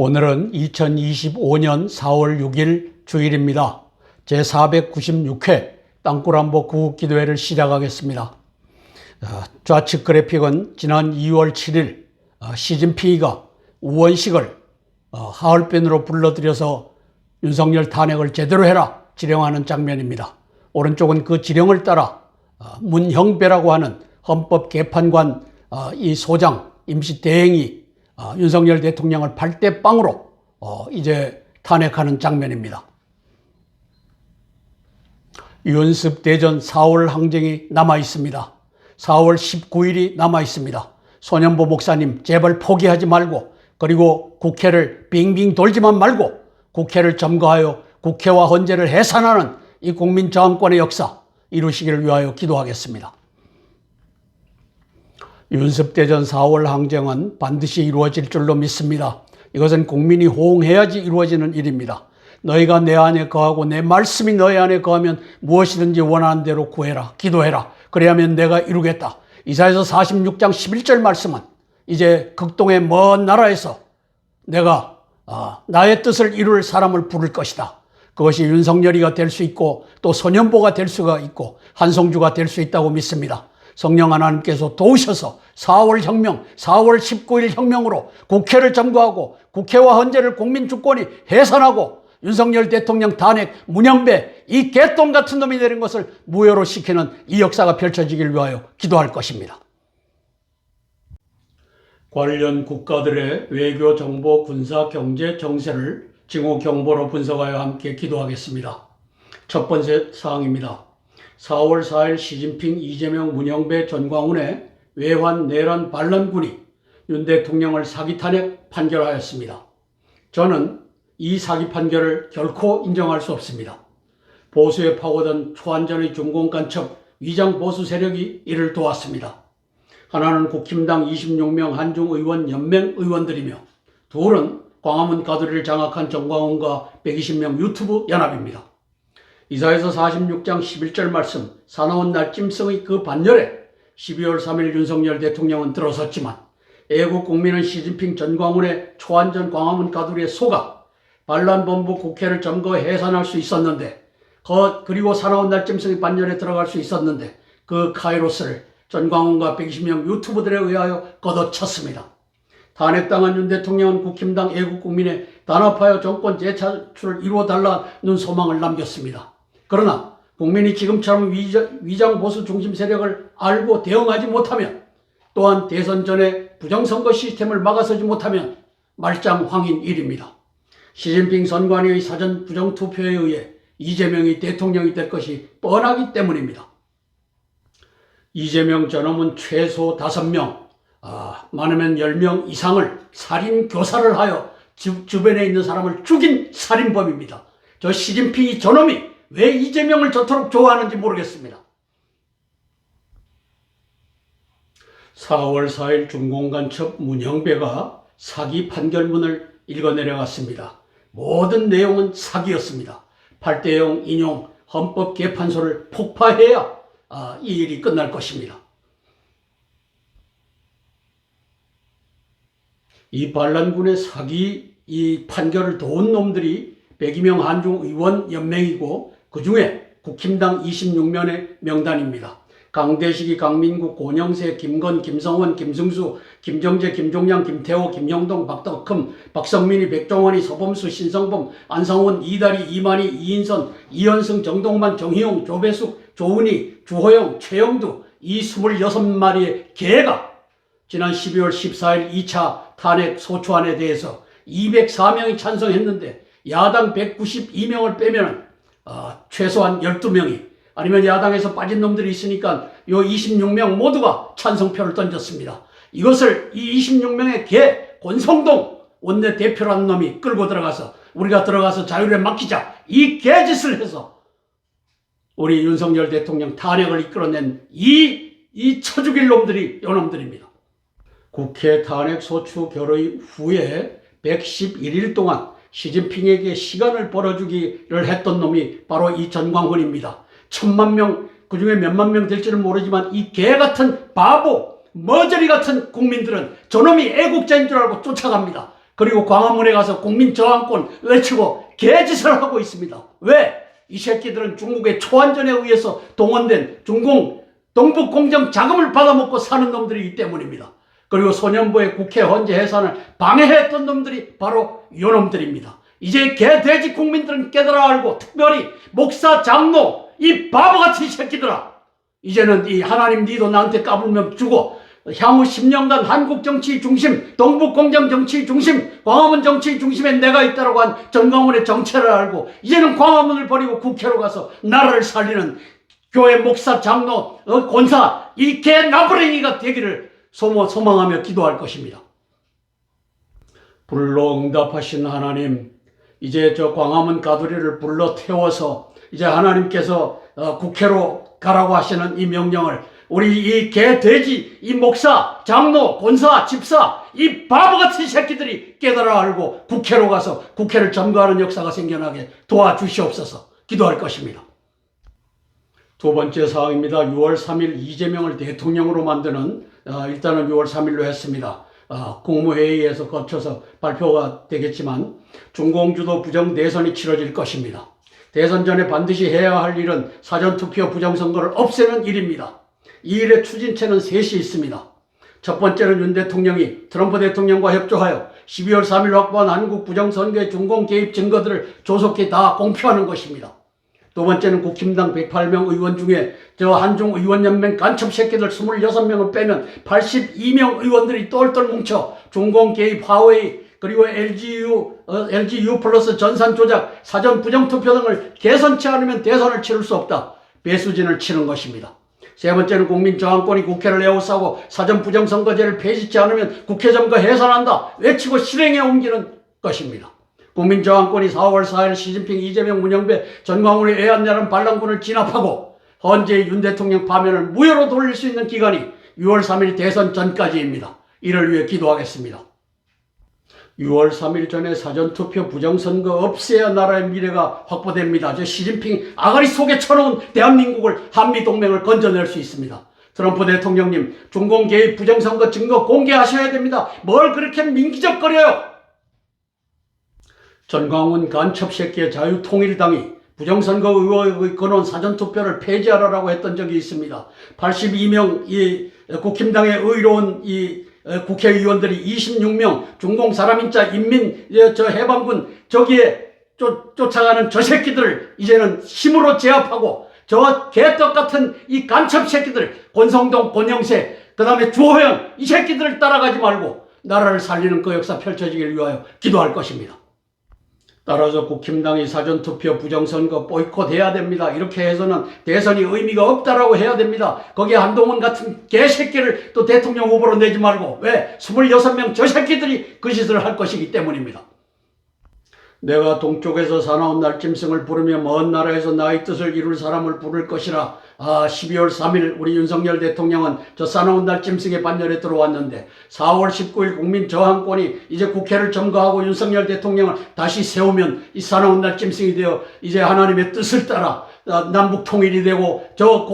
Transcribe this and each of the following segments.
오늘은 2025년 4월 6일 주일입니다. 제496회 땅굴안보 구국기도회를 시작하겠습니다. 좌측 그래픽은 지난 2월 7일 시진핑이가 우원식을 하얼빈으로 불러들여서 윤석열 탄핵을 제대로 해라 지령하는 장면입니다. 오른쪽은 그 지령을 따라 문형배라고 하는 헌법개판관 이 소장 임시대행이 윤석열 대통령을 발대빵으로 이제 탄핵하는 장면입니다. 윤습 대전 4월 항쟁이 남아 있습니다. 4월 19일이 남아 있습니다. 손현보 목사님 제발 포기하지 말고, 그리고 국회를 빙빙 돌지만 말고 국회를 점거하여 국회와 헌재를 해산하는 이 국민저항권의 역사 이루시기를 위하여 기도하겠습니다. 윤습대전 4월 항쟁은 반드시 이루어질 줄로 믿습니다. 이것은 국민이 호응해야지 이루어지는 일입니다. 너희가 내 안에 거하고 내 말씀이 너희 안에 거하면 무엇이든지 원하는 대로 구해라, 기도해라. 그래야면 내가 이루겠다. 이사야서 46장 11절 말씀은 이제 극동의 먼 나라에서 내가 나의 뜻을 이룰 사람을 부를 것이다. 그것이 윤석열이가 될 수 있고 또 손현보가 될 수가 있고 한성주가 될 수 있다고 믿습니다. 성령 하나님께서 도우셔서 4월 혁명, 4월 19일 혁명으로 국회를 점거하고 국회와 헌재를 국민주권이 해산하고 윤석열 대통령 탄핵, 문형배, 이 개똥 같은 놈이 내린 것을 무효로 시키는 이 역사가 펼쳐지길 위하여 기도할 것입니다. 관련 국가들의 외교, 정보, 군사, 경제, 정세를 징후 경보로 분석하여 함께 기도하겠습니다. 첫 번째 사항입니다. 4월 4일 시진핑, 이재명, 문형배, 전광훈의 외환, 내란, 반란군이 윤 대통령을 사기 탄핵 판결하였습니다. 저는 이 사기 판결을 결코 인정할 수 없습니다. 보수에 파고든 초안전의 중공간첩 위장 보수 세력이 이를 도왔습니다. 하나는 국힘당 26명 한중의원 연맹 의원들이며 둘은 광화문 가두리를 장악한 정광훈과 120명 유튜브 연합입니다. 이사야서 46장 11절 말씀, 사나운 날짐승의 그 반열에 12월 3일 윤석열 대통령은 들어섰지만 애국 국민은 시진핑 전광훈의 초안전 광화문 가두리에 속아 반란본부 국회를 점거 해산할 수 있었는데, 그리고 사나운 날짐승의 반열에 들어갈 수 있었는데 그 카이로스를 전광훈과 120명 유튜브들에 의하여 걷어쳤습니다. 탄핵당한 윤 대통령은 국힘당 애국국민의 단합하여 정권 재차출을 이루어달라는 소망을 남겼습니다. 그러나 국민이 지금처럼 위장 보수 중심 세력을 알고 대응하지 못하면, 또한 대선 전에 부정선거 시스템을 막아서지 못하면 말짱황인 일입니다. 시진핑 선관위의 사전 부정투표에 의해 이재명이 대통령이 될 것이 뻔하기 때문입니다. 이재명 저놈은 최소 5명, 많으면 10명 이상을 살인교사를 하여 주변에 있는 사람을 죽인 살인범입니다. 저 시진핑이 저놈이 왜 이재명을 저토록 좋아하는지 모르겠습니다. 4월 4일 중공간첩 문형배가 사기 판결문을 읽어내려갔습니다. 모든 내용은 사기였습니다. 8대0 인용 헌법개판소를 폭파해야 이 일이 끝날 것입니다. 이 반란군의 사기 이 판결을 도운 놈들이 102명 한중의원 연맹이고 그 중에 국힘당 26명의 명단입니다. 강대식이, 강민국, 고영세, 김건, 김성원, 김승수, 김정재, 김종양, 김태호, 김영동, 박덕흠, 박성민이, 백종원이, 서범수, 신성범, 안상원, 이다리, 이만희, 이인선, 이현승, 정동만, 정희용, 조배숙, 조은희, 주호영, 최영두, 이 26마리의 개가 지난 12월 14일 2차 탄핵 소추안에 대해서 204명이 찬성했는데 야당 192명을 빼면 최소한 12명이, 아니면 야당에서 빠진 놈들이 있으니까 요 26명 모두가 찬성표를 던졌습니다. 이것을 이 26명의 개 권성동 원내대표라는 놈이 끌고 들어가서 우리가 들어가서 자유를 맡기자, 이 개짓을 해서 우리 윤석열 대통령 탄핵을 이끌어낸 이 쳐죽일 놈들이 요 놈들입니다. 국회 탄핵 소추 결의 후에 111일 동안 시진핑에게 시간을 벌어주기를 했던 놈이 바로 이 전광훈입니다. 1000만 명, 그 중에 몇만 명 될지는 모르지만 이 개같은 바보, 머저리 같은 국민들은 저놈이 애국자인 줄 알고 쫓아갑니다. 그리고 광화문에 가서 국민 저항권 외치고 개짓을 하고 있습니다. 왜? 이 새끼들은 중국의 초안전에 의해서 동원된 중공 동북공정 자금을 받아먹고 사는 놈들이기 때문입니다. 그리고 소년부의 국회 헌재 해산을 방해했던 놈들이 바로 요놈들입니다. 이제 개돼지 국민들은 깨달아 알고, 특별히 목사, 장로, 이 바보같은 새끼들아, 이제는 이 하나님 니도 나한테 까불면 주고 향후 10년간 한국 정치 중심, 동북공정 정치 중심, 광화문 정치 중심에 내가 있다라고 한 전광훈의 정체를 알고 이제는 광화문을 버리고 국회로 가서 나라를 살리는 교회 목사, 장로, 권사, 이 개 나부랭이가 되기를 소망하며 기도할 것입니다. 불로 응답하신 하나님, 이제 저 광화문 가두리를 불러 태워서 이제 하나님께서 국회로 가라고 하시는 이 명령을 우리 이 개, 돼지, 이 목사, 장로, 권사, 집사, 이 바보같은 새끼들이 깨달아 알고 국회로 가서 국회를 점거하는 역사가 생겨나게 도와주시옵소서 기도할 것입니다. 두 번째 사항입니다. 6월 3일 이재명을 대통령으로 만드는 일단은 6월 3일로 했습니다. 국무회의에서 거쳐서 발표가 되겠지만 중공주도 부정대선이 치러질 것입니다. 대선 전에 반드시 해야 할 일은 사전투표 부정선거를 없애는 일입니다. 이 일의 추진체는 셋이 있습니다. 첫 번째는 윤 대통령이 트럼프 대통령과 협조하여 12월 3일 확보한 한국 부정선거의 중공 개입 증거들을 조속히 다 공표하는 것입니다. 두 번째는 국힘당 108명 의원 중에 저 한중 의원연맹 간첩 새끼들 26명을 빼면 82명 의원들이 똘똘 뭉쳐 중공 개입 화웨이 그리고 LGU 플러스 전산 조작, 사전 부정투표 등을 개선치 않으면 대선을 치를 수 없다. 배수진을 치는 것입니다. 세 번째는 국민 저항권이 국회를 에워싸고 사전 부정선거제를 폐지치 않으면 국회 점거 해산한다. 외치고 실행에 옮기는 것입니다. 국민 저항권이 4월 4일 시진핑, 이재명, 문영배, 전광훈의 애완야란 반란군을 진압하고 헌재의 윤 대통령 파면을 무효로 돌릴 수 있는 기간이 6월 3일 대선 전까지입니다. 이를 위해 기도하겠습니다. 6월 3일 전에 사전투표 부정선거 없애야 나라의 미래가 확보됩니다. 저 시진핑 아가리 속에 쳐놓은 대한민국을 한미동맹을 건져낼 수 있습니다. 트럼프 대통령님, 중공 개입 부정선거 증거 공개하셔야 됩니다. 뭘 그렇게 민기적거려요? 전광훈 간첩 새끼의 자유통일당이 부정선거 의혹의 근원 사전투표를 폐지하라고 했던 적이 있습니다. 82명 이 국힘당의 의로운 이 국회의원들이 26명 중공 살아민자 인민 해방군 저기에 쫓아가는 저 새끼들을 이제는 힘으로 제압하고 저 개떡 같은 이 간첩 새끼들 권성동, 권영세, 그 다음에 주호영 이 새끼들을 따라가지 말고 나라를 살리는 그 역사 펼쳐지길 위하여 기도할 것입니다. 따라서 국힘당이 사전투표 부정선거 보이콧해야 됩니다. 이렇게 해서는 대선이 의미가 없다라고 해야 됩니다. 거기에 한동훈 같은 개새끼를 또 대통령 후보로 내지 말고 왜? 26명 저 새끼들이 그 짓을 할 것이기 때문입니다. 내가 동쪽에서 사나운 날짐승을 부르며 먼 나라에서 나의 뜻을 이룰 사람을 부를 것이라. 12월 3일 우리 윤석열 대통령은 저 사나운 날짐승의 반열에 들어왔는데 4월 19일 국민 저항권이 이제 국회를 점거하고 윤석열 대통령을 다시 세우면 이 사나운 날짐승이 되어 이제 하나님의 뜻을 따라 남북 통일이 되고 저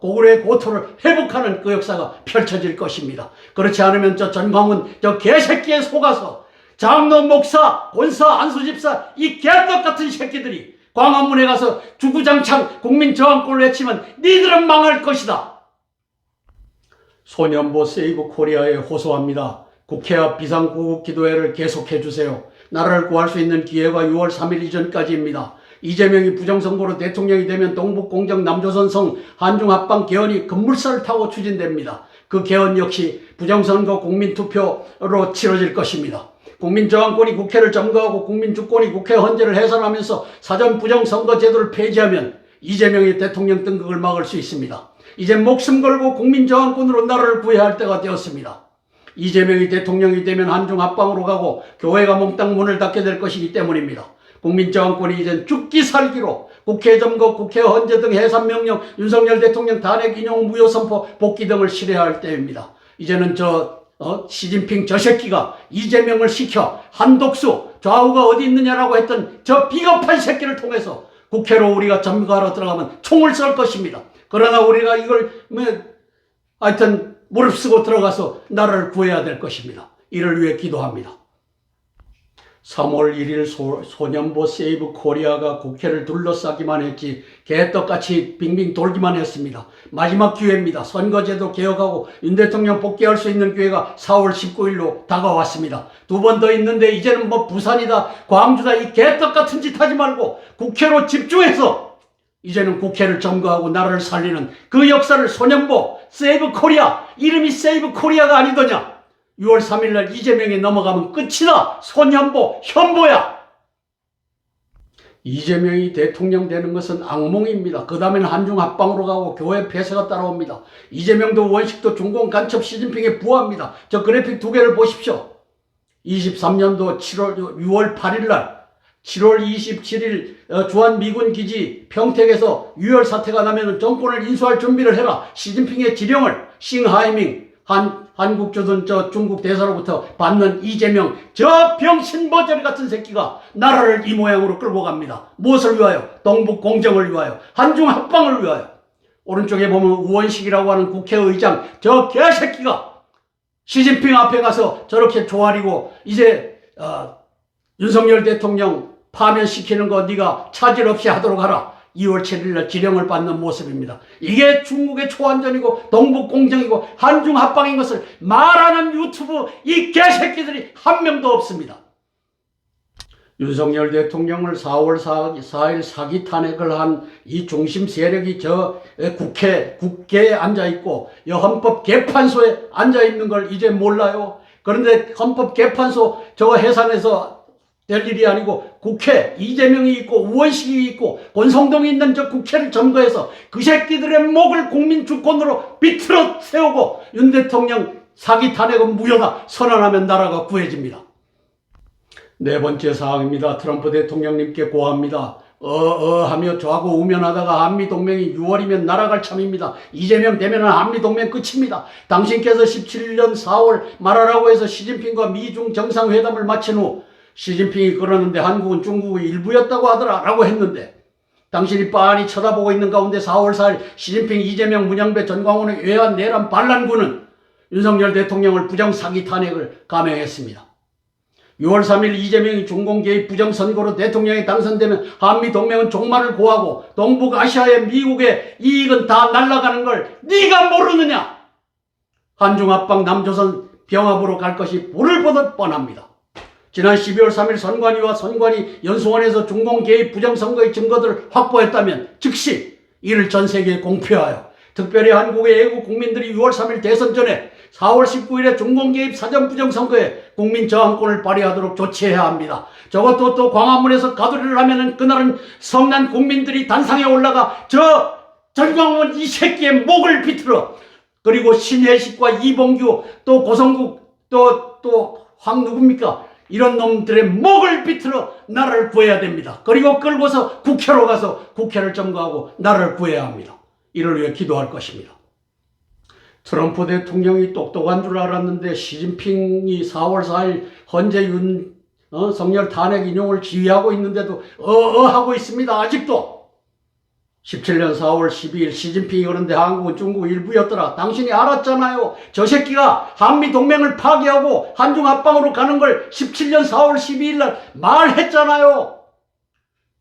고구려의 고토를 회복하는 그 역사가 펼쳐질 것입니다. 그렇지 않으면 저 전광훈 저 개새끼에 속아서 장로, 목사, 권사, 안수집사 이 개떡 같은 새끼들이 광화문에 가서 주구장창 국민 저항권을 외치면 니들은 망할 것이다. 소년보 세이브 코리아에 호소합니다. 국회 앞 비상구국 기도회를 계속해 주세요. 나라를 구할 수 있는 기회가 6월 3일 이전까지입니다. 이재명이 부정선거로 대통령이 되면 동북공정 남조선성 한중합방 개헌이 급물살을 타고 추진됩니다. 그 개헌 역시 부정선거 국민투표로 치러질 것입니다. 국민저항권이 국회를 점거하고 국민주권이 국회 헌재를 해산하면서 사전 부정선거 제도를 폐지하면 이재명의 대통령 등극을 막을 수 있습니다. 이제 목숨 걸고 국민저항권으로 나라를 구해야 할 때가 되었습니다. 이재명이 대통령이 되면 한중합방으로 가고 교회가 몽땅 문을 닫게 될 것이기 때문입니다. 국민저항권이 이젠 죽기 살기로 국회 점거, 국회 헌재 등 해산명령, 윤석열 대통령 탄핵 인용 무효 선포, 복귀 등을 실해야 할 때입니다. 이제는 시진핑 저 새끼가 이재명을 시켜 한독수 좌우가 어디 있느냐라고 했던 저 비겁한 새끼를 통해서 국회로 우리가 점거하러 들어가면 총을 쏠 것입니다. 그러나 우리가 이걸 하여튼 무릅쓰고 들어가서 나라를 구해야 될 것입니다. 이를 위해 기도합니다. 3월 1일 소년보 세이브 코리아가 국회를 둘러싸기만 했지 개떡같이 빙빙 돌기만 했습니다. 마지막 기회입니다. 선거제도 개혁하고 윤 대통령 복귀할 수 있는 기회가 4월 19일로 다가왔습니다. 2번 더 있는데 이제는 뭐 부산이다 광주다 이 개떡같은 짓 하지 말고 국회로 집중해서 이제는 국회를 점거하고 나라를 살리는 그 역사를 소년보 세이브 코리아, 이름이 세이브 코리아가 아니더냐. 6월 3일 날 이재명이 넘어가면 끝이다. 소년보, 현보야. 이재명이 대통령 되는 것은 악몽입니다. 그 다음에는 한중 합방으로 가고 교회 폐쇄가 따라옵니다. 이재명도 원식도 중공 간첩 시진핑에 부합니다. 저 그래픽 2개를 보십시오. 23년도 6월 8일 날 7월 27일 주한미군 기지 평택에서 유혈 사태가 나면 정권을 인수할 준비를 해라. 시진핑의 지령을 싱하이밍 한국조선 중국 대사로부터 받는 이재명 저 병신버저리 같은 새끼가 나라를 이 모양으로 끌고 갑니다. 무엇을 위하여? 동북 공정을 위하여, 한중 합방을 위하여. 오른쪽에 보면 우원식이라고 하는 국회의장 저 개새끼가 시진핑 앞에 가서 저렇게 조아리고 이제 윤석열 대통령 파면시키는 거 네가 차질 없이 하도록 하라. 2월 7일 날 지령을 받는 모습입니다. 이게 중국의 초안전이고 동북공정이고 한중합방인 것을 말하는 유튜브 이 개새끼들이 한 명도 없습니다. 윤석열 대통령을 4월 4일 사기 탄핵을 한 이 중심 세력이 저 국회에 앉아있고 헌법개판소에 앉아있는 걸 이제 몰라요. 그런데 헌법개판소 저 해산에서 될 일이 아니고 국회 이재명이 있고 우원식이 있고 권성동이 있는 저 국회를 점거해서 그 새끼들의 목을 국민 주권으로 비틀어 세우고 윤 대통령 사기 탄핵은 무효다 선언하면 나라가 구해집니다. 네 번째 사항입니다. 트럼프 대통령님께 고합니다. 하며 저하고 우면하다가 한미동맹이 6월이면 날아갈 참입니다. 이재명 되면 한미동맹 끝입니다. 당신께서 17년 4월 말하라고 해서 시진핑과 미중 정상회담을 마친 후 시진핑이 그러는데 한국은 중국의 일부였다고 하더라 라고 했는데 당신이 빤히 쳐다보고 있는 가운데 4월 4일 시진핑, 이재명, 문영배, 전광훈의 외환 내란 반란군은 윤석열 대통령을 부정사기 탄핵을 감행했습니다. 6월 3일 이재명이 중공개입 부정선거로 대통령이 당선되면 한미동맹은 종말을 고하고 동북아시아의 미국의 이익은 다 날아가는 걸 네가 모르느냐. 한중합방 남조선 병합으로 갈 것이 불을 보듯 뻔합니다. 지난 12월 3일 선관위와 선관위 연수원에서 중공개입 부정선거의 증거들을 확보했다면 즉시 이를 전 세계에 공표하여 특별히 한국의 애국 국민들이 6월 3일 대선 전에 4월 19일에 중공개입 사전 부정선거에 국민 저항권을 발휘하도록 조치해야 합니다. 저것도 또 광화문에서 가두리를 하면은 그날은 성난 국민들이 단상에 올라가 저 전광훈 이 새끼의 목을 비틀어 그리고 신혜식과 이봉규 또 고성국 또 누굽니까? 이런 놈들의 목을 비틀어 나라를 구해야 됩니다. 그리고 끌고서 국회로 가서 국회를 점거하고 나라를 구해야 합니다. 이를 위해 기도할 것입니다. 트럼프 대통령이 똑똑한 줄 알았는데 시진핑이 4월 4일 헌재 윤석열 탄핵 인용을 지휘하고 있는데도 하고 있습니다. 아직도. 17년 4월 12일 시진핑이 그런데 한국은 중국 일부였더라. 당신이 알았잖아요. 저 새끼가 한미동맹을 파괴하고 한중합방으로 가는 걸 17년 4월 12일 날 말했잖아요.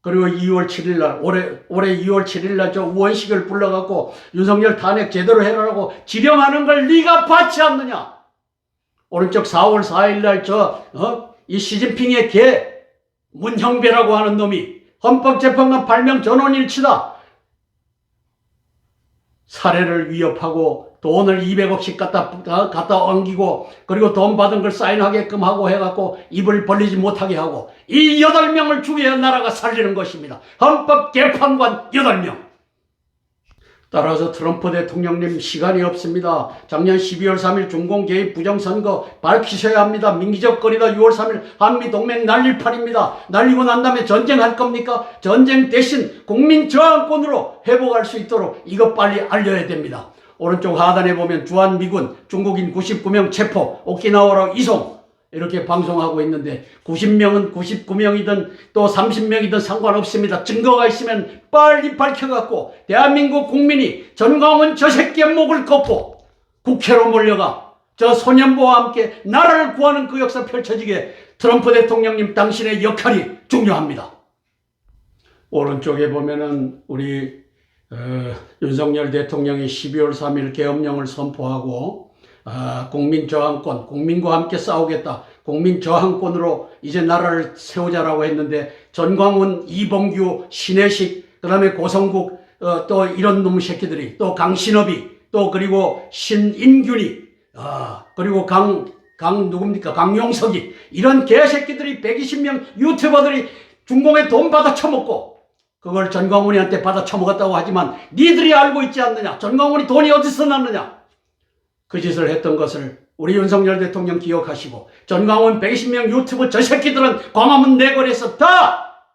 그리고 2월 7일 날 올해 2월 7일 날 저 우원식을 불러갖고 윤석열 탄핵 제대로 해라라고 지령하는 걸 네가 받지 않느냐. 오른쪽 4월 4일 날 이 시진핑의 개 문형배라고 하는 놈이 헌법재판관 발명 전원일치다. 사례를 위협하고 돈을 200억씩 갖다 엉기고 그리고 돈 받은 걸 사인하게끔 하고 해갖고 입을 벌리지 못하게 하고 이 8명을 죽여야 나라가 살리는 것입니다. 헌법재판관 8명. 따라서 트럼프 대통령님 시간이 없습니다. 작년 12월 3일 중공개입 부정선거 밝히셔야 합니다. 민기적 거리다 6월 3일 한미동맹 날릴 판입니다. 날리고 난 다음에 전쟁할 겁니까? 전쟁 대신 국민 저항권으로 회복할 수 있도록 이것 빨리 알려야 됩니다. 오른쪽 하단에 보면 주한미군 중국인 99명 체포 오키나와로 이송 이렇게 방송하고 있는데 90명은 99명이든 또 30명이든 상관없습니다. 증거가 있으면 빨리 밝혀갖고 대한민국 국민이 전광훈 저 새끼의 목을 꺾고 국회로 몰려가 저 소년보와 함께 나라를 구하는 그 역사 펼쳐지게 트럼프 대통령님 당신의 역할이 중요합니다. 오른쪽에 보면은 우리 윤석열 대통령이 12월 3일 계엄령을 선포하고 국민저항권, 국민과 함께 싸우겠다. 국민저항권으로 이제 나라를 세우자라고 했는데 전광훈, 이봉규, 신혜식, 그 다음에 고성국 또 이런 놈 새끼들이 또 강신업이 또 그리고 신인균이 그리고 누굽니까? 강용석이 이런 개새끼들이 120명 유튜버들이 중공에 돈 받아 처먹고 그걸 전광훈이한테 받아 처먹었다고 하지만 니들이 알고 있지 않느냐? 전광훈이 돈이 어디서 났느냐? 그 짓을 했던 것을 우리 윤석열 대통령 기억하시고 전광훈 120명 유튜브 저 새끼들은 광화문 내거리에서 다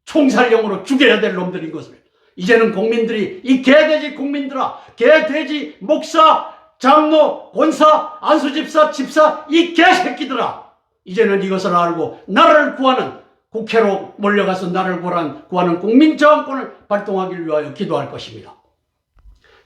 총살령으로 죽여야 될 놈들인 것을 이제는 국민들이 이 개돼지 국민들아, 개돼지 목사, 장로, 권사, 안수집사, 집사 이 개새끼들아 이제는 이것을 알고 나라를 구하는 국회로 몰려가서 나라를 구하는 국민저항권을 발동하기 위하여 기도할 것입니다.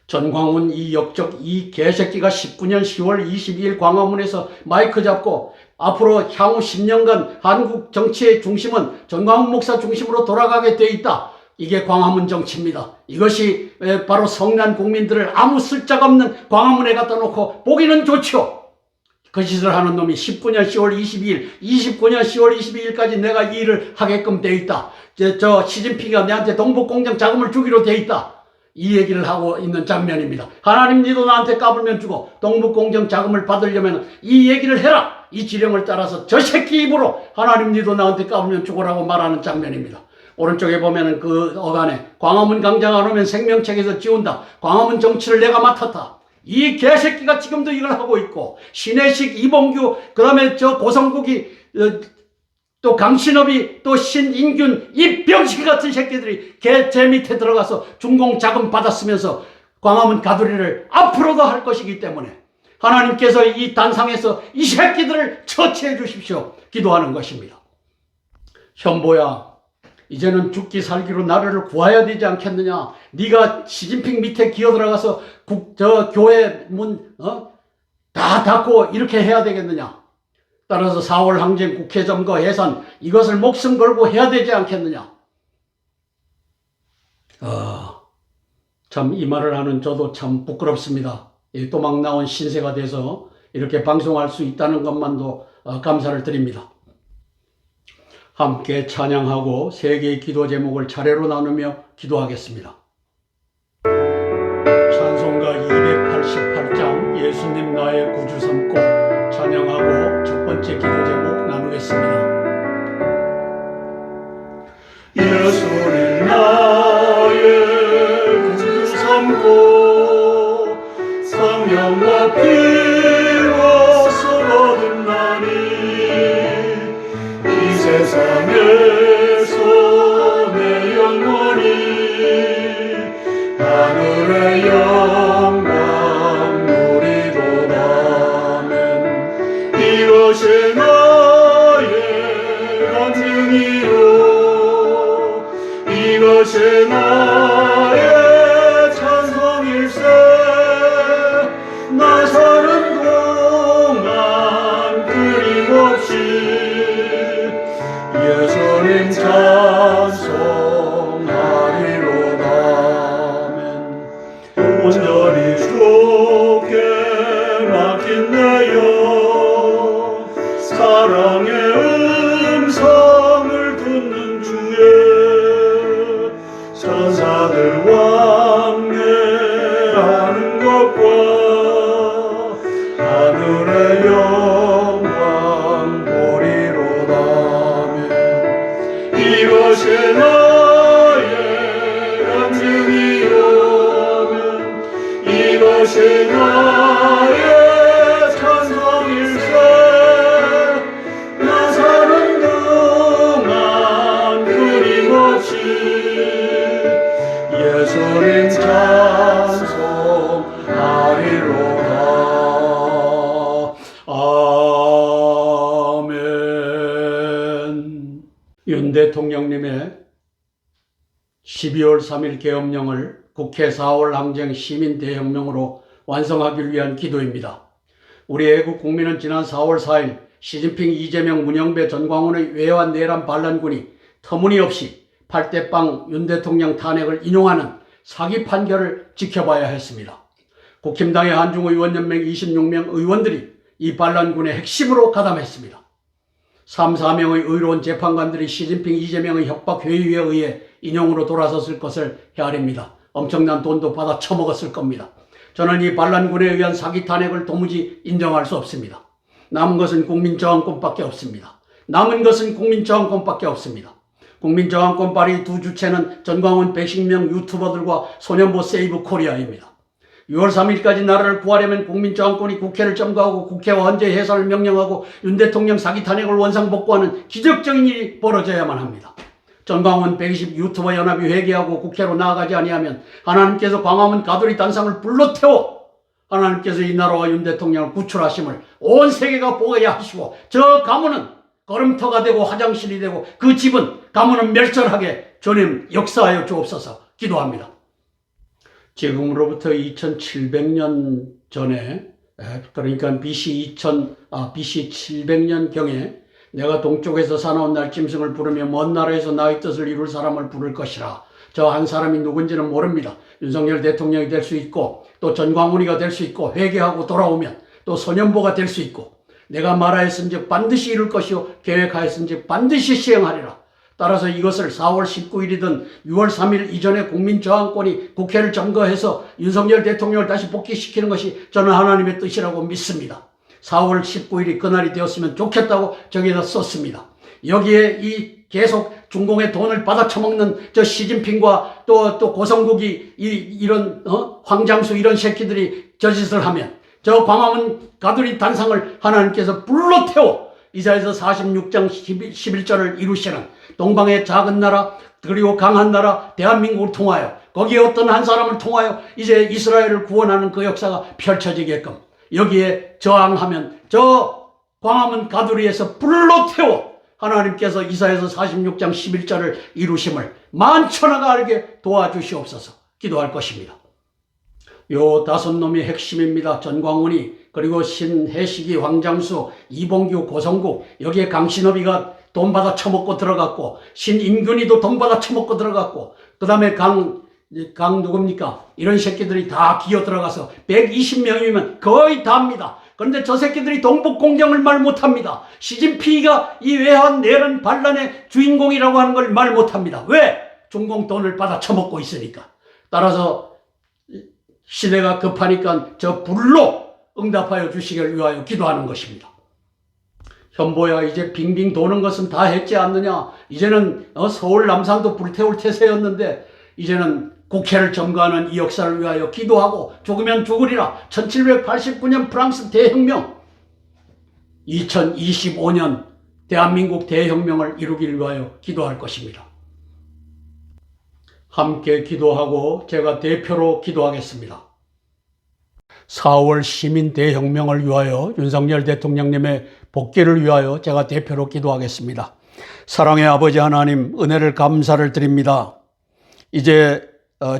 전광훈 이 역적 이 개새끼가 19년 10월 22일 광화문에서 마이크 잡고 앞으로 향후 10년간 한국 정치의 중심은 전광훈 목사 중심으로 돌아가게 돼 있다. 이게 광화문 정치입니다. 이것이 바로 성난 국민들을 아무 쓸데없는 광화문에 갖다 놓고 보기는 좋죠. 그 짓을 하는 놈이 19년 10월 22일, 29년 10월 22일까지 내가 이 일을 하게끔 돼 있다. 저 시진핑이가 내한테 동북공정 자금을 주기로 돼 있다. 이 얘기를 하고 있는 장면입니다. 하나님 니도 나한테 까불면 주고 동북공정 자금을 받으려면 이 얘기를 해라. 이 지령을 따라서 저 새끼 입으로 하나님 니도 나한테 까불면 주고라고 말하는 장면입니다. 오른쪽에 보면은 그 어간에 광화문 광장 안 오면 생명책에서 지운다. 광화문 정치를 내가 맡았다. 이 개새끼가 지금도 이걸 하고 있고 신혜식, 이봉규, 그 다음에 저 고성국이 또 강신업이 또 신인균 이 병신 같은 새끼들이 개 밑에 들어가서 중공 자금 받았으면서 광화문 가두리를 앞으로도 할 것이기 때문에 하나님께서 이 단상에서 이 새끼들을 처치해 주십시오. 기도하는 것입니다. 현보야 이제는 죽기 살기로 나라를 구해야 되지 않겠느냐. 네가 시진핑 밑에 기어들어가서 저 교회 문 다 닫고 이렇게 해야 되겠느냐. 따라서 4월 항쟁 국회 점거 해산 이것을 목숨 걸고 해야 되지 않겠느냐. 참 이 말을 하는 저도 참 부끄럽습니다. 또 막 나온 신세가 돼서 이렇게 방송할 수 있다는 것만도 감사를 드립니다. 함께 찬양하고 세 개의 기도 제목을 차례로 나누며 기도하겠습니다. 찬송가 288장 예수님 나의 구주 삼고 찬양하고 첫 번째 기도 제목 나누겠습니다. 예수님 나의 구주 삼고 성령과 피로서 얻은 나니 이 세상에서 내 영혼이 하늘의 영광 누리도다면 이것이 나의 간증이요 이것이 나의 찬송일세 나 사는 동안 끊임없이 예수님 찬송하리로다면 온전히 좋게 막힌 내 영 사랑의 음성을 듣는 중에 천사들 왕래하는 것과 하늘의 영광 보리로다면 이것이 나의 간증이오면 이것이 나의 찬송일세 나 사는 동안 끊임없이 예수님 찬송하리로다. 아멘. 윤 대통령님의 12월 3일 계엄령을 국회 4월 항쟁 시민대혁명으로 완성하기 위한 기도입니다. 우리 애국 국민은 지난 4월 4일 시진핑, 이재명, 문영배, 전광훈의 외환 내란 반란군이 터무니없이 8대빵 윤 대통령 탄핵을 인용하는 사기 판결을 지켜봐야 했습니다. 국힘당의 한중의원연맹 26명 의원들이 이 반란군의 핵심으로 가담했습니다. 3, 4명의 의로운 재판관들이 시진핑, 이재명의 협박 회유에 의해 인용으로 돌아섰을 것을 헤아립니다. 엄청난 돈도 받아 처먹었을 겁니다. 저는 이 반란군에 의한 사기 탄핵을 도무지 인정할 수 없습니다. 남은 것은 국민저항권밖에 없습니다. 국민저항권 발의 두 주체는 전광훈 110명 유튜버들과 소년보 세이브 코리아입니다. 6월 3일까지 나라를 구하려면 국민저항권이 국회를 점거하고 국회와 헌재 해산을 명령하고 윤 대통령 사기 탄핵을 원상복구하는 기적적인 일이 벌어져야만 합니다. 전광훈 120 유튜버 연합이 회개하고 국회로 나아가지 아니하면 하나님께서 광화문 가두리 단상을 불로 태워 하나님께서 이 나라와 윤 대통령을 구출하심을 온 세계가 보아야 하시고 저 가문은 걸음터가 되고 화장실이 되고 그 집은 가문은 멸절하게 주님 역사하여 주옵소서 기도합니다. 지금으로부터 2700년 전에 그러니까 BC 700년경에 내가 동쪽에서 사나운 날짐승을 부르며 먼 나라에서 나의 뜻을 이룰 사람을 부를 것이라. 저 한 사람이 누군지는 모릅니다. 윤석열 대통령이 될 수 있고 또 전광훈이가 될 수 있고 회개하고 돌아오면 또 소년보가 될 수 있고 내가 말하였은즉 반드시 이룰 것이요 계획하였은즉 반드시 시행하리라. 따라서 이것을 4월 19일이든 6월 3일 이전에 국민저항권이 국회를 점거해서 윤석열 대통령을 다시 복귀시키는 것이 저는 하나님의 뜻이라고 믿습니다. 4월 19일이 그날이 되었으면 좋겠다고 저기에다 썼습니다. 여기에 이 계속 중공의 돈을 받아 처먹는 저 시진핑과 또 고성국이 이런 황장수 이런 새끼들이 저 짓을 하면 저 광화문 가두리 단상을 하나님께서 불로 태워 이사야서 46장 11절을 이루시는 동방의 작은 나라 그리고 강한 나라 대한민국을 통하여 거기에 어떤 한 사람을 통하여 이제 이스라엘을 구원하는 그 역사가 펼쳐지게끔 여기에 저항하면 저 광화문 가두리에서 불로 태워 하나님께서 이사야서 46장 11절을 이루심을 만천하가 알게 도와주시옵소서 기도할 것입니다. 요 5놈이 핵심입니다. 전광훈이 그리고 신해식이 황장수 이봉규 고성국 여기에 강신업이가 돈 받아 처먹고 들어갔고 신임균이도 돈 받아 처먹고 들어갔고 그 다음에 강 누굽니까? 이런 새끼들이 다 기어 들어가서 120명이면 거의 다입니다. 그런데 저 새끼들이 동북공정을 말 못합니다. 시진핑이가 이 외환 내란 반란의 주인공이라고 하는 걸 말 못합니다. 왜? 중공 돈을 받아 처먹고 있으니까. 따라서 시대가 급하니까 저 불로 응답하여 주시길 위하여 기도하는 것입니다. 현보야 이제 빙빙 도는 것은 다 했지 않느냐. 이제는 서울 남산도 불태울 태세였는데 이제는 국회를 점거하는 이 역사를 위하여 기도하고 죽으면 죽으리라. 1789년 프랑스 대혁명 2025년 대한민국 대혁명을 이루기를 위하여 기도할 것입니다. 함께 기도하고 제가 대표로 기도하겠습니다. 4월 시민대혁명을 위하여 윤석열 대통령님의 복귀를 위하여 제가 대표로 기도하겠습니다. 사랑의 아버지 하나님 은혜를 감사를 드립니다. 이제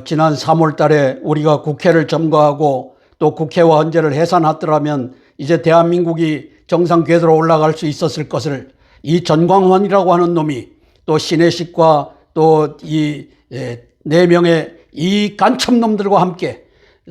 지난 3월 달에 우리가 국회를 점거하고 또 국회와 헌재를 해산하더라면 이제 대한민국이 정상 궤도로 올라갈 수 있었을 것을 이 전광훈이라고 하는 놈이 또 신해식과 또 이 4명의 이 간첩놈들과 함께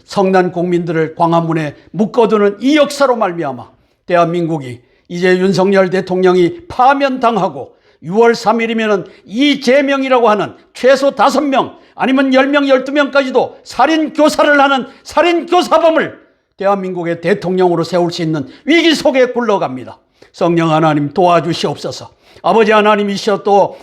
성난 국민들을 광화문에 묶어두는 이 역사로 말미암아 대한민국이 이제 윤석열 대통령이 파면당하고 6월 3일이면 이재명이라고 하는 최소 5명 아니면 10명, 12명까지도 살인교사를 하는 살인교사범을 대한민국의 대통령으로 세울 수 있는 위기 속에 굴러갑니다. 성령 하나님 도와주시옵소서. 아버지 하나님이시여 또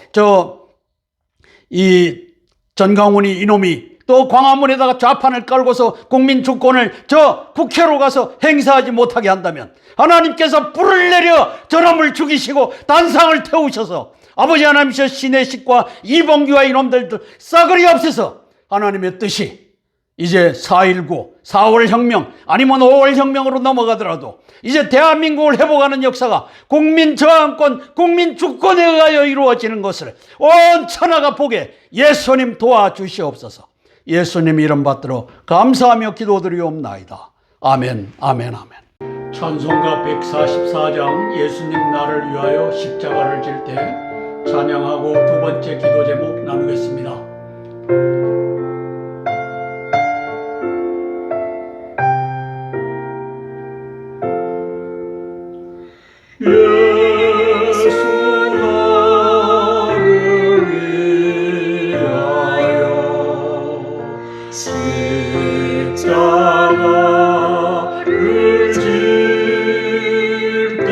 이 전광훈이 이놈이 또 광화문에다가 좌판을 깔고서 국민 주권을 저 국회로 가서 행사하지 못하게 한다면 하나님께서 불을 내려 저놈을 죽이시고 단상을 태우셔서 아버지 하나님이시여 신해식과 이봉규와 이놈들 싸그리 없애서 하나님의 뜻이 이제 4.19, 4월 혁명 아니면 5월 혁명으로 넘어가더라도 이제 대한민국을 회복하는 역사가 국민 저항권, 국민 주권에 의하여 이루어지는 것을 온 천하가 보게 예수님 도와주시옵소서. 예수님 이름 받들어 감사하며 기도드리옵나이다. 아멘, 아멘, 아멘. 찬송가 144장 예수님 나를 위하여 십자가를 질 때 찬양하고 두 번째 기도 제목 나누겠습니다. 예수 나를 위하여 십자가를 질 때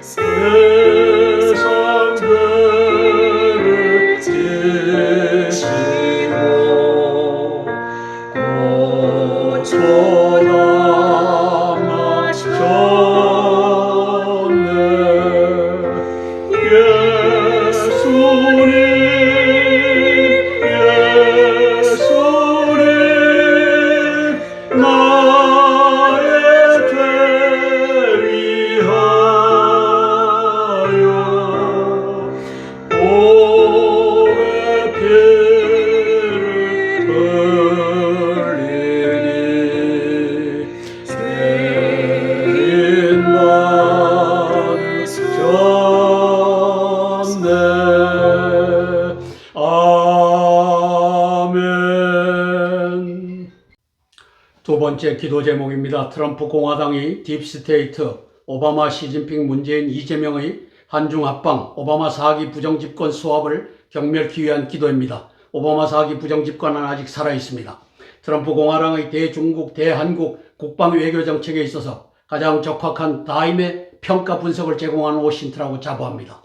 세상 죄를 지시고 고쳐당하셨네. 예수님 나의 죄 위하여 보배 피를 흘리니 죄인 많으셨네. 아멘. 두 번째 기도 제목입니다. 트럼프 공화당이 딥스테이트, 오바마, 시진핑, 문재인, 이재명의 한중 합방, 오바마 4기 부정집권 수합을 경멸하기 위한 기도입니다. 오바마 4기 부정집권은 아직 살아있습니다. 트럼프 공화당의 대중국, 대한국 국방 외교 정책에 있어서 가장 적확한 다임의 평가 분석을 제공하는 워싱턴이라고 자부합니다.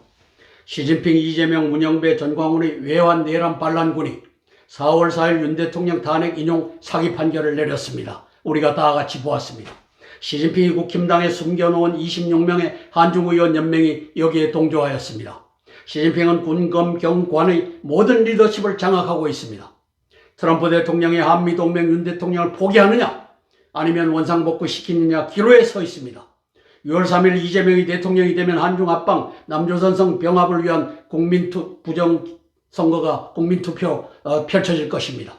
시진핑, 이재명, 문영배, 전광훈의 외환 내란 반란군이 4월 4일 윤 대통령 탄핵 인용 사기 판결을 내렸습니다. 우리가 다 같이 보았습니다. 시진핑이 국힘당에 숨겨놓은 26명의 한중의원 연맹이 여기에 동조하였습니다. 시진핑은 군, 검, 경, 관의 모든 리더십을 장악하고 있습니다. 트럼프 대통령이 한미동맹 윤 대통령을 포기하느냐 아니면 원상복구 시키느냐 기로에 서 있습니다. 6월 3일 이재명이 대통령이 되면 한중 합방, 남조선성 병합을 위한 부정선거가 국민투표 펼쳐질 것입니다.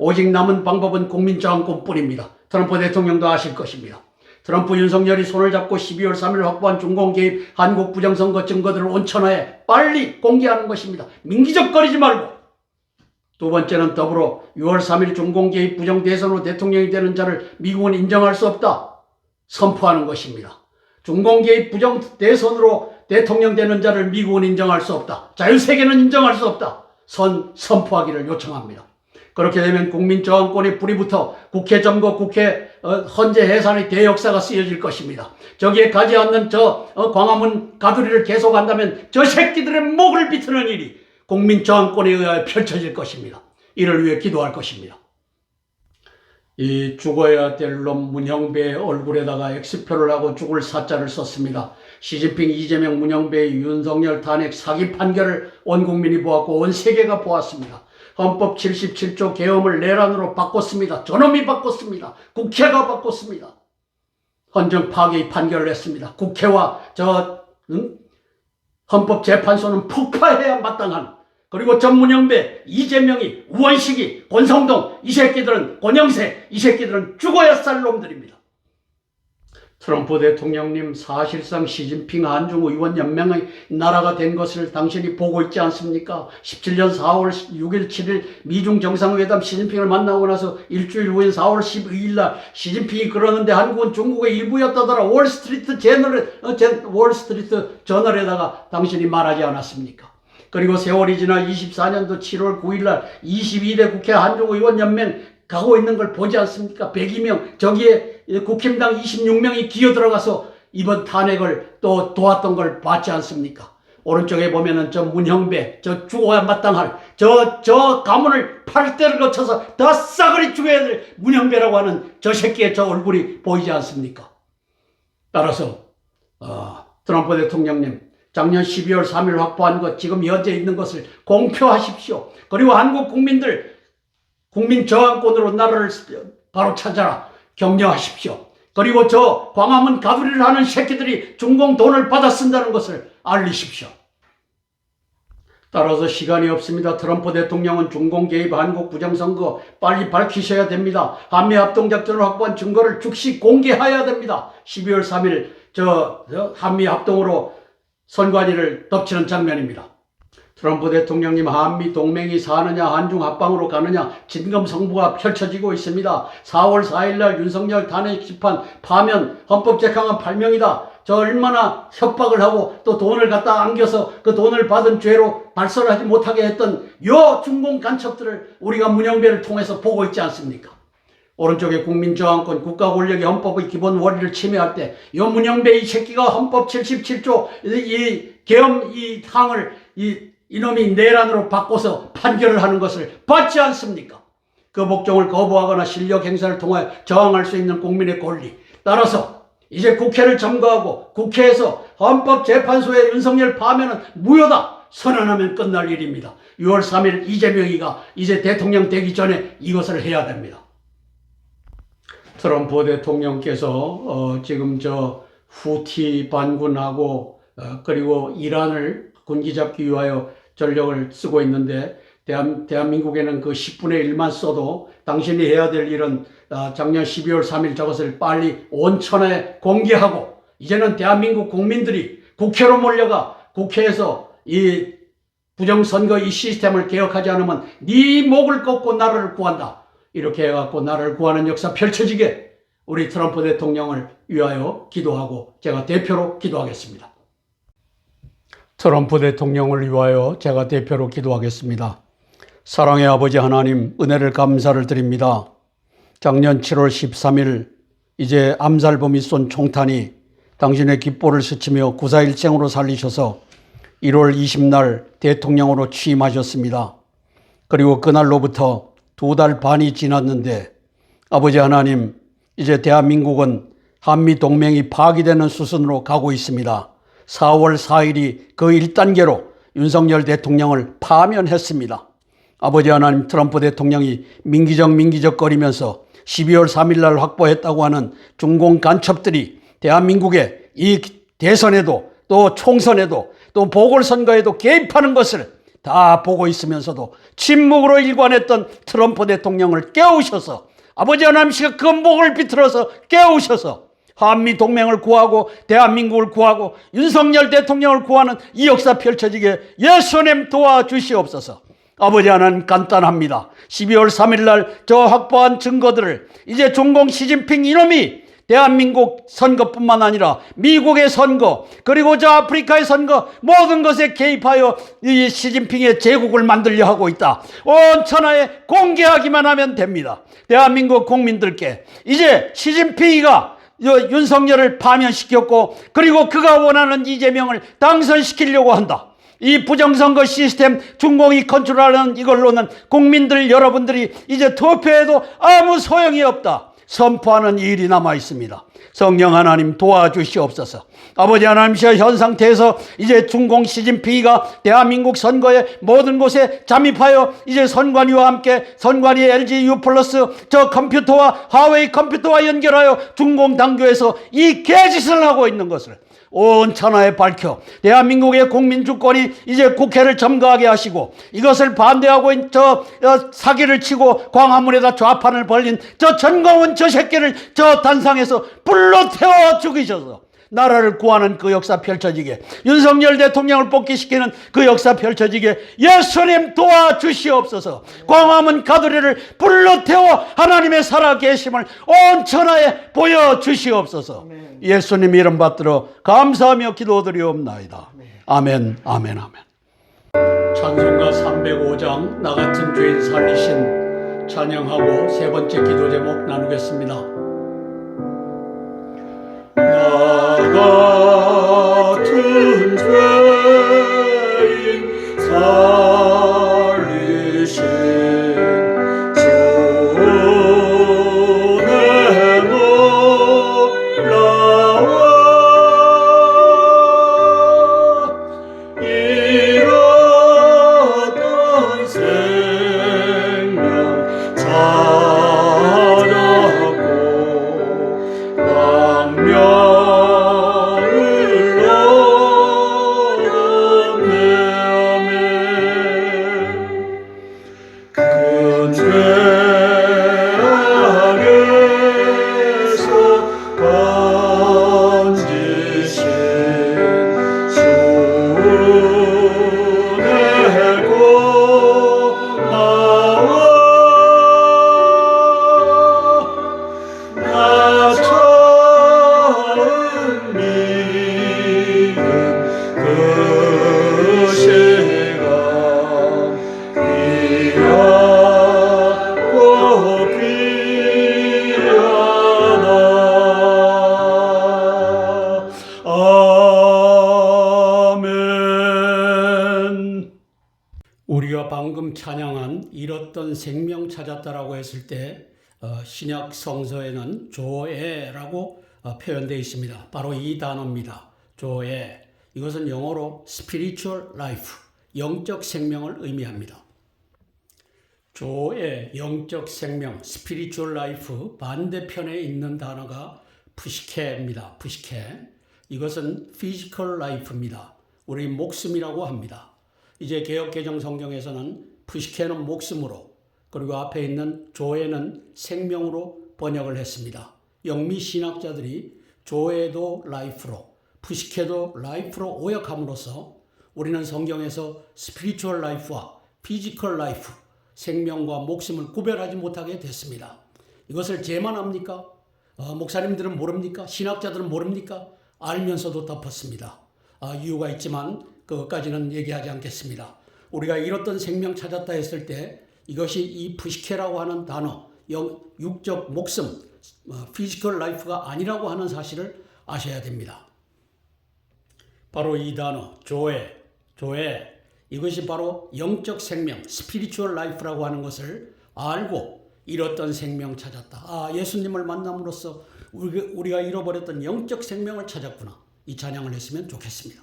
오직 남은 방법은 국민저항권뿐입니다. 트럼프 대통령도 아실 것입니다. 트럼프 윤석열이 손을 잡고 12월 3일 확보한 중공 개입 한국 부정선거 증거들을 온천하에 빨리 공개하는 것입니다. 민기적거리지 말고. 두 번째는 더불어 6월 3일 중공 개입 부정 대선으로 대통령이 되는 자를 미국은 인정할 수 없다 선포하는 것입니다. 중공 개입 부정 대선으로 대통령 되는 자를 미국은 인정할 수 없다. 자유세계는 인정할 수 없다. 선포하기를 요청합니다. 그렇게 되면 국민저항권의 불이 붙어 국회 점거, 국회 헌재 해산의 대역사가 쓰여질 것입니다. 저기에 가지 않는 광화문 가두리를 계속한다면 저 새끼들의 목을 비트는 일이 국민저항권에 의하여 펼쳐질 것입니다. 이를 위해 기도할 것입니다. 이 죽어야 될 놈 문형배의 얼굴에다가 X표를 하고 죽을 사자를 썼습니다. 시진핑, 이재명, 문형배의 윤석열 탄핵 사기 판결을 온 국민이 보았고 온 세계가 보았습니다. 헌법 77조 계엄을 내란으로 바꿨습니다. 저놈이 바꿨습니다. 국회가 바꿨습니다. 헌정 파괴의 판결을 했습니다. 국회와 헌법재판소는 폭파해야 마땅한, 그리고 전문영배, 이재명이, 우원식이, 권성동, 이 새끼들은, 권영세, 이 새끼들은 죽어야 살 놈들입니다. 트럼프 대통령님, 사실상 시진핑 한중의원연맹의 나라가 된 것을 당신이 보고 있지 않습니까? 17년 4월 6일 7일 미중 정상회담 시진핑을 만나고 나서 일주일 후인 4월 12일 날 시진핑이 그러는데 한국은 중국의 일부였다더라. 월스트리트 저널에다가 당신이 말하지 않았습니까? 그리고 세월이 지나 24년도 7월 9일 날 22대 국회 한중의원연맹 가고 있는 걸 보지 않습니까? 102명, 저기에 국힘당 26명이 기어들어가서 이번 탄핵을 또 도왔던 걸 봤지 않습니까? 오른쪽에 보면은 저 문형배, 저 죽어야 마땅할, 저 가문을 8대를 거쳐서 더 싸그리 죽어야 될 문형배라고 하는 저 새끼의 저 얼굴이 보이지 않습니까? 따라서 트럼프 대통령님, 작년 12월 3일 확보한 것, 지금 현재 있는 것을 공표하십시오. 그리고 한국 국민들, 국민 저항권으로 나라를 바로 찾아라. 격려하십시오. 그리고 저 광화문 가두리를 하는 새끼들이 중공 돈을 받아 쓴다는 것을 알리십시오. 따라서 시간이 없습니다. 트럼프 대통령은 중공 개입 한국 부정선거 빨리 밝히셔야 됩니다. 한미합동작전을 확보한 증거를 즉시 공개해야 됩니다. 12월 3일 한미합동으로 선관위를 덮치는 장면입니다. 트럼프 대통령님, 한미 동맹이 사느냐 한중 합방으로 가느냐 진검승부가 펼쳐지고 있습니다. 4월 4일날 윤석열 탄핵 심판 파면 헌법재판관 8명이다. 저 얼마나 협박을 하고 또 돈을 갖다 안겨서 그 돈을 받은 죄로 발설하지 못하게 했던 요 중공 간첩들을 우리가 문영배를 통해서 보고 있지 않습니까? 오른쪽에 국민저항권, 국가 권력이 헌법의 기본 원리를 침해할 때 요 문영배 이 새끼가 헌법 77조 이 계엄 이 항을 이놈이 내란으로 바꿔서 판결을 하는 것을 봤지 않습니까? 그 복종을 거부하거나 실력 행사를 통하여 저항할 수 있는 국민의 권리. 따라서 이제 국회를 점거하고 국회에서 헌법재판소의 윤석열 파면은 무효다 선언하면 끝날 일입니다. 6월 3일 이재명이가 이제 대통령 되기 전에 이것을 해야 됩니다. 트럼프 대통령께서 지금 후티 반군하고 그리고 이란을 군기 잡기 위하여 전력을 쓰고 있는데 대한민국에는 그 10분의 1만 써도 당신이 해야 될 일은 작년 12월 3일 저것을 빨리 온 천하에 공개하고 이제는 대한민국 국민들이 국회로 몰려가 국회에서 이 부정선거 이 시스템을 개혁하지 않으면 네 목을 꺾고 나라를 구한다. 이렇게 해갖고 나라를 구하는 역사 펼쳐지게 우리 트럼프 대통령을 위하여 기도하고 제가 대표로 기도하겠습니다. 트럼프 대통령을 위하여 제가 대표로 기도하겠습니다. 사랑의 아버지 하나님, 은혜를 감사를 드립니다. 작년 7월 13일 이제 암살범이 쏜 총탄이 당신의 깃볼을 스치며 9.4일생으로 살리셔서 1월 20날 대통령으로 취임하셨습니다. 그리고 그날로부터 2달 반이 지났는데 아버지 하나님, 이제 대한민국은 한미동맹이 파기되는 수순으로 가고 있습니다. 4월 4일이 그 1단계로 윤석열 대통령을 파면했습니다. 아버지 하나님, 트럼프 대통령이 민기적 거리면서 12월 3일 날 확보했다고 하는 중공 간첩들이 대한민국의 이 대선에도 또 총선에도 또 보궐선거에도 개입하는 것을 다 보고 있으면서도 침묵으로 일관했던 트럼프 대통령을 깨우셔서 아버지 하나님께서 그 목을 비틀어서 깨우셔서 한미동맹을 구하고 대한민국을 구하고 윤석열 대통령을 구하는 이 역사 펼쳐지게 예수님 도와주시옵소서. 아버지 하나님, 간단합니다. 12월 3일 날 저 확보한 증거들을 이제 중공 시진핑 이놈이 대한민국 선거뿐만 아니라 미국의 선거 그리고 저 아프리카의 선거 모든 것에 개입하여 이 시진핑의 제국을 만들려 하고 있다. 온 천하에 공개하기만 하면 됩니다. 대한민국 국민들께 이제 시진핑이가 윤석열을 파면시켰고 그리고 그가 원하는 이재명을 당선시키려고 한다. 이 부정선거 시스템 중공이 컨트롤하는 이걸로는 국민들 여러분들이 이제 투표해도 아무 소용이 없다 선포하는 일이 남아 있습니다. 성령 하나님 도와주시옵소서. 아버지 하나님께서 현 상태에서 이제 중공 시진핑이가 대한민국 선거에 모든 곳에 잠입하여 이제 선관위와 함께 선관위 LG U 플러스 저 컴퓨터와 하웨이 컴퓨터와 연결하여 중공 당교에서 이 개짓을 하고 있는 것을 온 천하에 밝혀 대한민국의 국민 주권이 이제 국회를 점거하게 하시고 이것을 반대하고 저 사기를 치고 광화문에다 좌판을 벌린 저 전공은 저 새끼를 저 단상에서 불로 태워 죽이셔서 나라를 구하는 그 역사 펼쳐지게 윤석열 대통령을 복귀시키는 그 역사 펼쳐지게 예수님 도와주시옵소서. 광화문 가두리를 불로 태워 하나님의 살아계심을 온 천하에 보여주시옵소서. 아멘. 예수님 이름 받들어 감사하며 기도드리옵나이다. 아멘, 아멘, 아멘. 찬송가 305장 나 같은 죄인 살리신 찬양하고 세 번째 기도 제목 나누겠습니다. 나 같은 죄인 살리신 주의 놀라워 잃었던 생명 찾았고 광명 우리가 방금 찬양한 잃었던 생명 찾았다라고 했을 때 신약 성서에는 조에라고 표현되어 있습니다. 바로 이 단어입니다. 조에. 이것은 영어로 spiritual life, 영적 생명을 의미합니다. 조의 영적 생명, spiritual life 반대편에 있는 단어가 푸시케입니다. 푸시케. 이것은 physical life입니다. 우리 목숨이라고 합니다. 이제 개역개정 성경에서는 푸시케는 목숨으로, 그리고 앞에 있는 조에는 생명으로 번역을 했습니다. 영미 신학자들이 조에도 라이프로, 푸시케도 라이프로 오역함으로써 우리는 성경에서 스피리추얼 라이프와 피지컬 라이프, 생명과 목숨을 구별하지 못하게 됐습니다. 이것을 제만 합니까? 목사님들은 모릅니까? 신학자들은 모릅니까? 알면서도 덮었습니다. 이유가 있지만 그것까지는 얘기하지 않겠습니다. 우리가 잃었던 생명 찾았다 했을 때 이것이 이 푸시케라고 하는 단어, 육적 목숨, 피지컬 라이프가 아니라고 하는 사실을 아셔야 됩니다. 바로 이 단어, 조에, 이것이 바로 영적 생명, 스피리추얼 라이프라고 하는 것을 알고 잃었던 생명 찾았다. 예수님을 만남으로써 우리가 잃어버렸던 영적 생명을 찾았구나. 이 찬양을 했으면 좋겠습니다.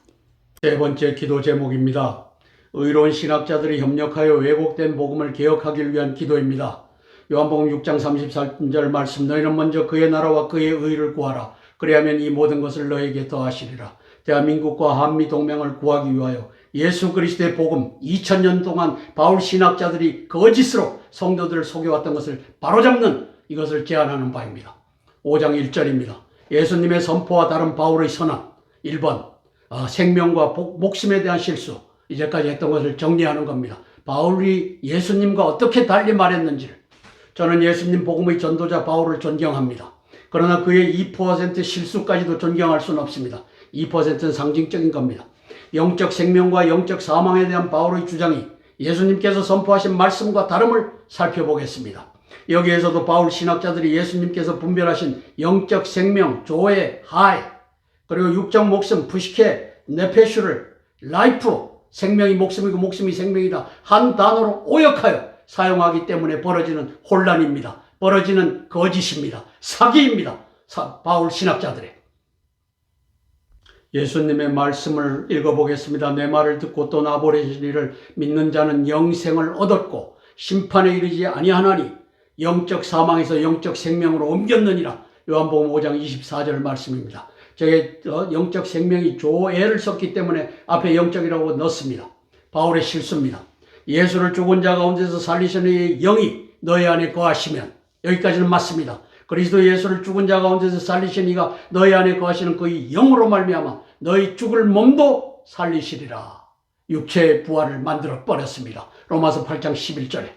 세 번째 기도 제목입니다. 의로운 신학자들이 협력하여 왜곡된 복음을 개혁하기 위한 기도입니다. 요한복음 6장 33절 말씀, 너희는 먼저 그의 나라와 그의 의를 구하라. 그리하면 이 모든 것을 너에게 더하시리라. 대한민국과 한미동맹을 구하기 위하여 예수 그리스도의 복음 2000년 동안 바울 신학자들이 거짓으로 성도들을 속여왔던 것을 바로잡는 이것을 제안하는 바입니다. 5장 1절입니다. 예수님의 선포와 다른 바울의 선언. 1번 생명과 목숨에 대한 실수, 이제까지 했던 것을 정리하는 겁니다. 바울이 예수님과 어떻게 달리 말했는지를. 저는 예수님 복음의 전도자 바울을 존경합니다. 그러나 그의 2% 실수까지도 존경할 수는 없습니다. 2%는 상징적인 겁니다. 영적 생명과 영적 사망에 대한 바울의 주장이 예수님께서 선포하신 말씀과 다름을 살펴보겠습니다. 여기에서도 바울 신학자들이 예수님께서 분별하신 영적 생명, 조에, 하이, 그리고 육적 목숨, 푸시케, 네페슈를 라이프, 생명이 목숨이고 목숨이 생명이다 한 단어로 오역하여 사용하기 때문에 벌어지는 혼란입니다. 벌어지는 거짓입니다. 사기입니다. 바울 신학자들의. 예수님의 말씀을 읽어보겠습니다. 내 말을 듣고 또 나 보내시니를 믿는 자는 영생을 얻었고 심판에 이르지 아니하나니 영적 사망에서 영적 생명으로 옮겼느니라. 요한복음 5장 24절 말씀입니다. 저게 영적 생명이 조에를 썼기 때문에 앞에 영적이라고 넣습니다. 바울의 실수입니다. 예수를 죽은 자 가운데서 살리신 이의 영이 너희 안에 거하시면, 여기까지는 맞습니다. 그리스도 예수를 죽은 자 가운데서 살리신 이가 너희 안에 거하시는 그의 영으로 말미암아 너희 죽을 몸도 살리시리라. 육체의 부활을 만들어 버렸습니다. 로마서 8장 11절에.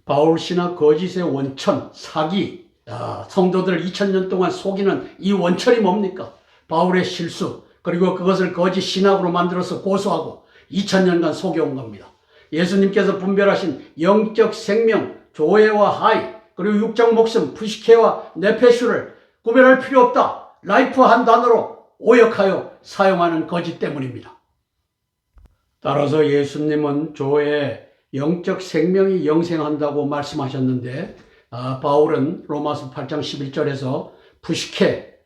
바울 신학 거짓의 원천, 사기, 성도들을 2000년 동안 속이는 이 원천이 뭡니까? 바울의 실수, 그리고 그것을 거짓 신학으로 만들어서 고소하고 2000년간 속여온 겁니다. 예수님께서 분별하신 영적 생명, 조에와 하이, 그리고 육적 목숨, 푸시케와 네페슈를 구별할 필요 없다. 라이프 한 단어로 오역하여 사용하는 거짓 때문입니다. 따라서 예수님은 조에 영적 생명이 영생한다고 말씀하셨는데 바울은 로마서 8장 11절에서 푸시케,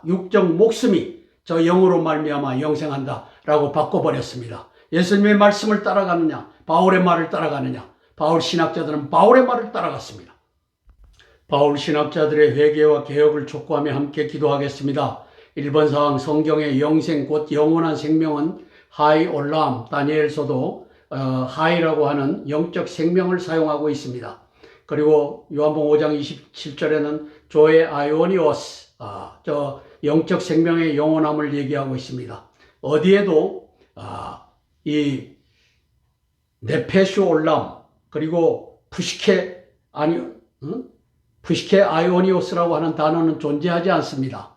육적 목숨이 저 영으로 말미암아 영생한다 라고 바꿔버렸습니다. 예수님의 말씀을 따라가느냐, 바울의 말을 따라가느냐. 바울 신학자들은 바울의 말을 따라갔습니다. 바울 신학자들의 회개와 개혁을 촉구하며 함께 기도하겠습니다. 1번 사항, 성경의 영생 곧 영원한 생명은 하이 올람, 다니엘서도 하이라고 하는 영적 생명을 사용하고 있습니다. 그리고 요한복음 5장 27절에는 조에 아이오니오스, 저 영적 생명의 영원함을 얘기하고 있습니다. 어디에도 이 네페슈 올람, 그리고 푸시케 아이오니오스라고 하는 단어는 존재하지 않습니다.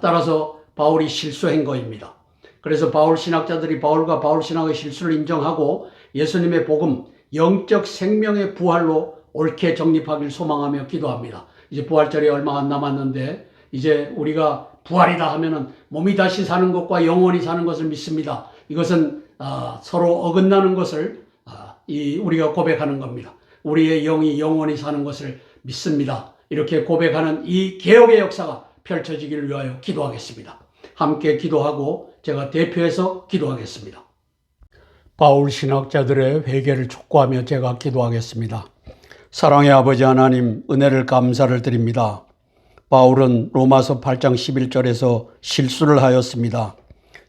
따라서 바울이 실수한 거입니다. 그래서 바울 신학자들이 바울과 바울 신학의 실수를 인정하고 예수님의 복음, 영적 생명의 부활로 옳게 정립하길 소망하며 기도합니다. 이제 부활절이 얼마 안 남았는데 이제 우리가 부활이다 하면은 몸이 다시 사는 것과 영원히 사는 것을 믿습니다. 이것은 서로 어긋나는 것을 우리가 고백하는 겁니다. 우리의 영이 영원히 사는 것을 믿습니다. 이렇게 고백하는 이 개혁의 역사가 펼쳐지기를 위하여 기도하겠습니다. 함께 기도하고 제가 대표해서 기도하겠습니다. 바울 신학자들의 회개를 촉구하며 제가 기도하겠습니다. 사랑의 아버지 하나님, 은혜를 감사를 드립니다. 바울은 로마서 8장 11절에서 실수를 하였습니다.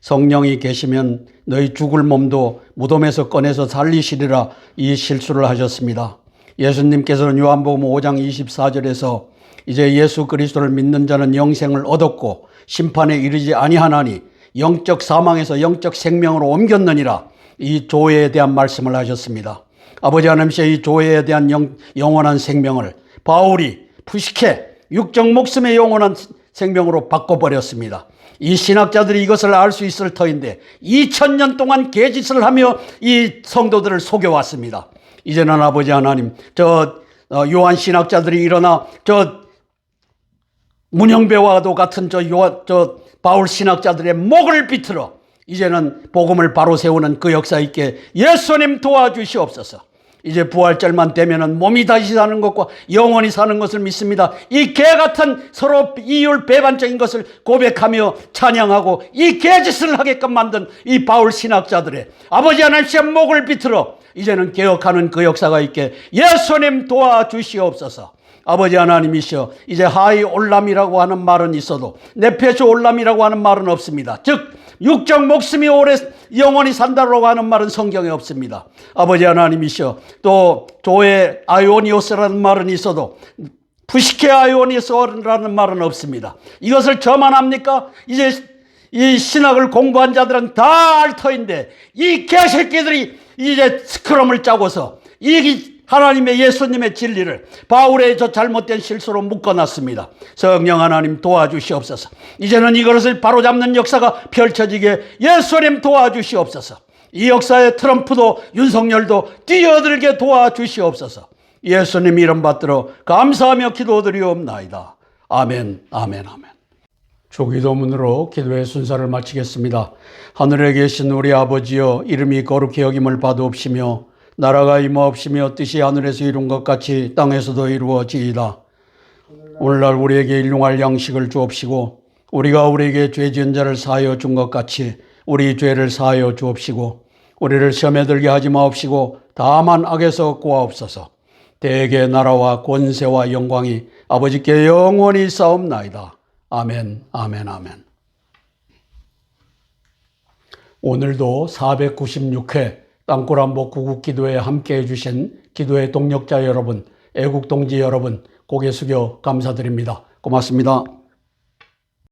성령이 계시면 너희 죽을 몸도 무덤에서 꺼내서 살리시리라, 이 실수를 하셨습니다. 예수님께서는 요한복음 5장 24절에서 이제 예수 그리스도를 믿는 자는 영생을 얻었고 심판에 이르지 아니하나니 영적 사망에서 영적 생명으로 옮겼느니라, 이 조회에 대한 말씀을 하셨습니다. 아버지 하나님께서 이 조회에 대한 영원한 생명을 바울이 푸시케 육적 목숨의 영원한 생명으로 바꿔버렸습니다. 이 신학자들이 이것을 알 수 있을 터인데 2000년 동안 개짓을 하며 이 성도들을 속여왔습니다. 이제는 아버지 하나님, 요한 신학자들이 일어나 문형배와도 같은 바울 신학자들의 목을 비틀어 이제는 복음을 바로 세우는 그 역사 있게 예수님 도와주시옵소서. 이제 부활절만 되면은 몸이 다시 사는 것과 영원히 사는 것을 믿습니다. 이 개 같은 서로 이율 배반적인 것을 고백하며 찬양하고 이 개짓을 하게끔 만든 이 바울 신학자들의 아버지 하나님의 목을 비틀어 이제는 개혁하는 그 역사가 있게 예수님 도와주시옵소서. 아버지 하나님이시여, 이제 하이 올람이라고 하는 말은 있어도 네페쇼 올람이라고 하는 말은 없습니다. 즉 육적 목숨이 오래 영원히 산다라고 하는 말은 성경에 없습니다. 아버지 하나님이시여, 또 조에 아이오니오스라는 말은 있어도 푸시케 아이오니오스라는 말은 없습니다. 이것을 저만 합니까? 이제 이 신학을 공부한 자들은 다 알 터인데 이 개새끼들이 이제 스크럼을 짜고서 이 하나님의 예수님의 진리를 바울의 잘못된 실수로 묶어놨습니다. 성령 하나님 도와주시옵소서. 이제는 이것을 바로잡는 역사가 펼쳐지게 예수님 도와주시옵소서. 이 역사에 트럼프도 윤석열도 뛰어들게 도와주시옵소서. 예수님 이름 받들어 감사하며 기도드리옵나이다. 아멘, 아멘, 아멘. 주기도문으로 기도의 순서를 마치겠습니다. 하늘에 계신 우리 아버지여, 이름이 거룩히 여김을 받으옵시며 나라가 임하옵시며 뜻이 하늘에서 이룬 것 같이 땅에서도 이루어지이다. 오늘날 우리에게 일용할 양식을 주옵시고 우리가 우리에게 죄 지은 자를 사하여 준 것 같이 우리 죄를 사하여 주옵시고 우리를 시험에 들게 하지 마옵시고 다만 악에서 구하옵소서. 대개 나라와 권세와 영광이 아버지께 영원히 싸움나이다. 아멘, 아멘, 아멘. 오늘도 496회 땅굴한복 구국기도에 함께해 주신 기도의 동력자 여러분, 애국동지 여러분, 고개 숙여 감사드립니다. 고맙습니다.